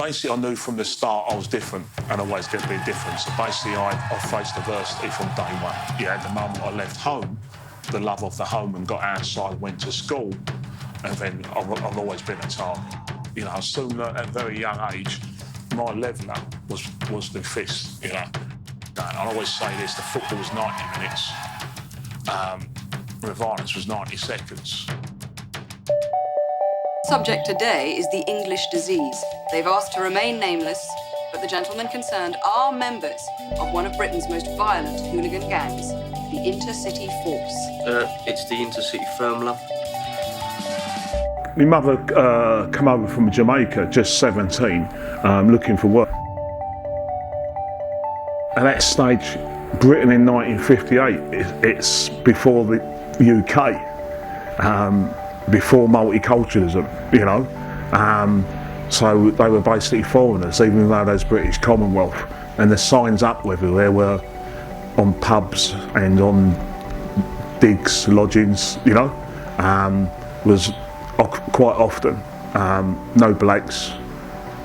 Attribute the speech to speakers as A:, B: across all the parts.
A: Basically, I knew from the start I was different and always going to be different. So basically, I faced adversity from day one. Yeah, at the moment I left home, the love of the home, and got outside, went to school, and then I've always been a target. You know, I soon learned at a very young age, my leveller was the fist, you know. And I always say this, the football was 90 minutes, the violence was 90 seconds.
B: Subject today is the English disease. They've asked to remain nameless, but the gentlemen concerned are members of one of Britain's most violent hooligan gangs, the Intercity Force.
C: It's the Intercity firm, love.
A: My mother came over from Jamaica, just 17, looking for work. At that stage, Britain in 1958, it's before the UK, before multiculturalism, you know. So they were basically foreigners, even though there's British Commonwealth. And the signs up everywhere were on pubs and on digs, lodgings, you know, was quite often no blacks,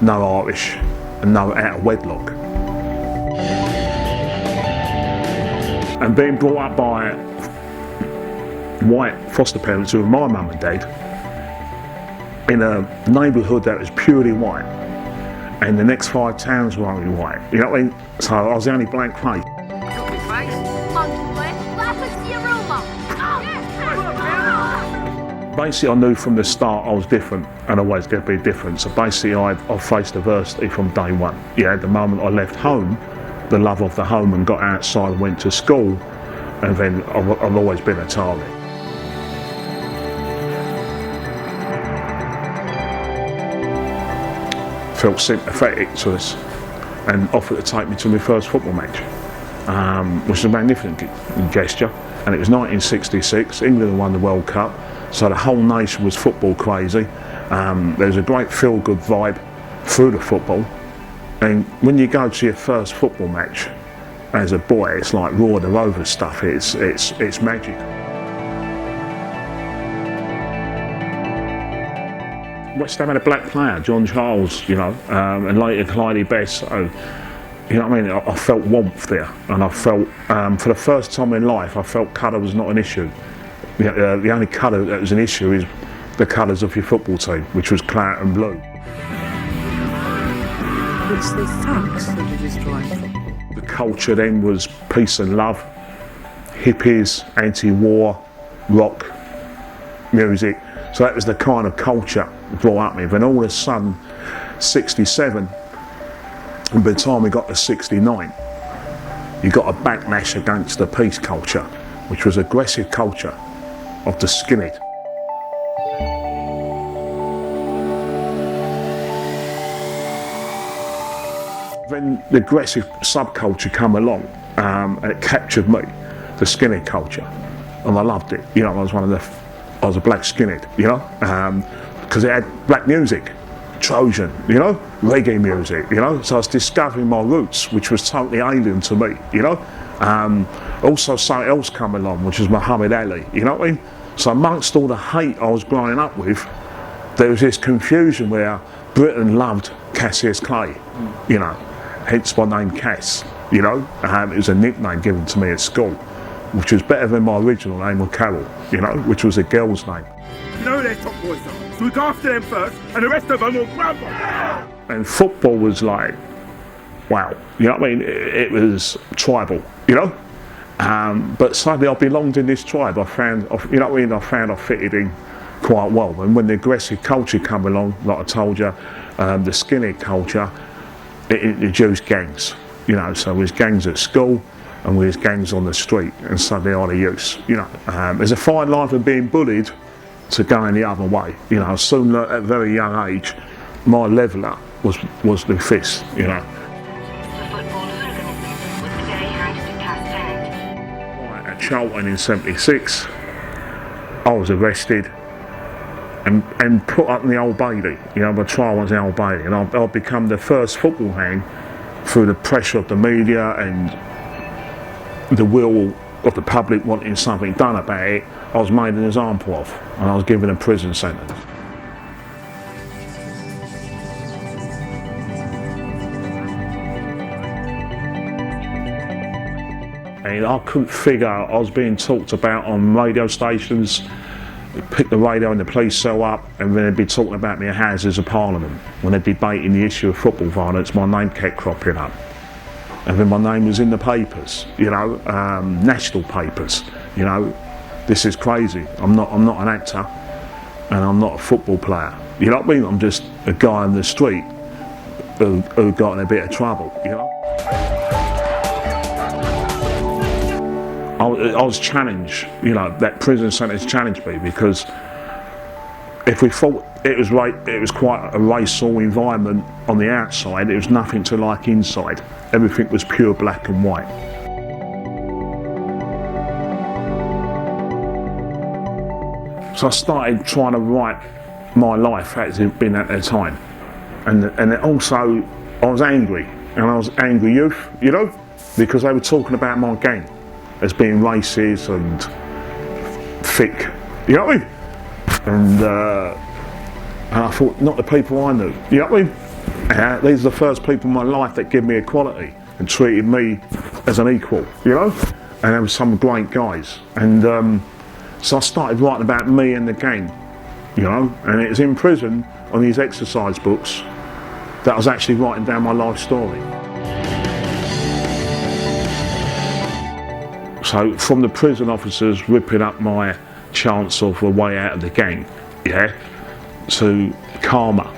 A: no Irish, and no out of wedlock. And being brought up by white foster parents who were my mum and dad in a neighbourhood that was purely white, and the next 5 towns were only white, you know what I mean? So I was the only blank face. Basically, I knew from the start I was different and always going to be different. So basically, I faced adversity from day one. Yeah, at the moment I left home, the love of the home, and got outside and went to school, and then I've always been a target. Felt sympathetic to us and offered to take me to my first football match, which was a magnificent gesture. And it was 1966, England won the World Cup, so the whole nation was football crazy. There was a great feel-good vibe through the football. And when you go to your first football match as a boy, it's like Raw the Rover stuff, it's magic. West Ham had a black player, John Charles, you know, and later Clyde Best. So, you know what I mean? I felt warmth there, and I felt, for the first time in life, I felt colour was not an issue. The only colour that was an issue is the colours of your football team, which was claret and blue.
D: It's the facts that are destroying football.
A: The culture then was peace and love, hippies, anti-war, rock, music. So that was the kind of culture brought up with. And all of a sudden, 67, and by the time we got to 69, you got a backlash against the peace culture, which was aggressive culture of the skinhead. Then the aggressive subculture came along, and it captured me, the skinhead culture, and I loved it. You know, I was a black skinhead, you know, because it had black music, Trojan, you know, reggae music, you know. So I was discovering my roots, which was totally alien to me, you know. Also something else came along, which was Muhammad Ali, you know what I mean? So amongst all the hate I was growing up with, there was this confusion where Britain loved Cassius Clay, you know, hence my name Cass, you know. It was a nickname given to me at school, which was better than my original name of Carol, you know, which was a girl's name.
E: You know who their top boys are, so look after them first, and the rest of them will grab them.
A: And football was like, wow, you know what I mean? It was tribal, you know. But suddenly I belonged in this tribe. I found, you know what I mean? I found I fitted in quite well. And when the aggressive culture came along, like I told you, the skinhead culture, it introduced gangs, you know. So there was gangs at school, and we was gangs on the street, and suddenly I had a use, you know. There's a fine line from being bullied to going the other way, you know. I soon learned at a very young age, my leveller was the fist, you know. At Charlton in 76, I was arrested and put up in the Old Bailey, you know. My trial was in the Old Bailey, and I've become the first football hang through the pressure of the media and the will of the public wanting something done about it. I was made an example of, and I was given a prison sentence. And I couldn't figure, I was being talked about on radio stations, pick the radio in the police cell up, and then they'd be talking about me at Houses of Parliament. When they're debating the issue of football violence, my name kept cropping up. And then my name was in the papers, you know, national papers, you know. This is crazy. I'm not an actor, and I'm not a football player. You know what I mean? I'm just a guy on the street who got in a bit of trouble, you know. I was challenged, you know, that prison sentence challenged me, because if we thought it was quite a racial environment on the outside, it was nothing to like inside. Everything was pure black and white. So I started trying to write my life as it had been at the time. And also, I was angry, and I was angry youth, you know, because they were talking about my gang as being racist and thick, you know what I mean? And I thought, not the people I knew, you know what I mean? These are the first people in my life that gave me equality and treated me as an equal, you know? And there were some great guys. And so I started writing about me and the gang, you know? And it was in prison on these exercise books that I was actually writing down my life story. So from the prison officers ripping up my chance of a way out of the gang, yeah, to karma,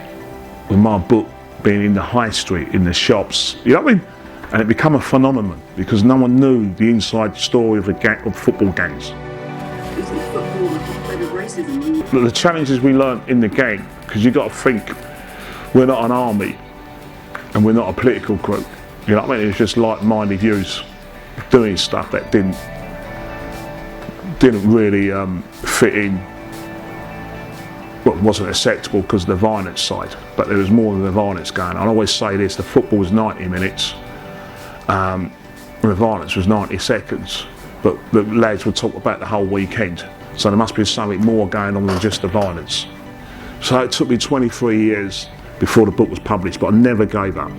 A: with my book being in the high street, in the shops, you know what I mean? And it became a phenomenon because no one knew the inside story of the gang, of football gangs.
D: Isn't football a hotbed of racism?
A: But the challenges we learnt in the gang, because you've got to think, we're not an army and we're not a political group, you know what I mean? It was just like-minded youths doing stuff that didn't really fit in, well, wasn't acceptable because of the violence side, but there was more than the violence going on. I always say this, the football was 90 minutes, and the violence was 90 seconds, but the lads would talk about the whole weekend, so there must be something more going on than just the violence. So it took me 23 years before the book was published, but I never gave up.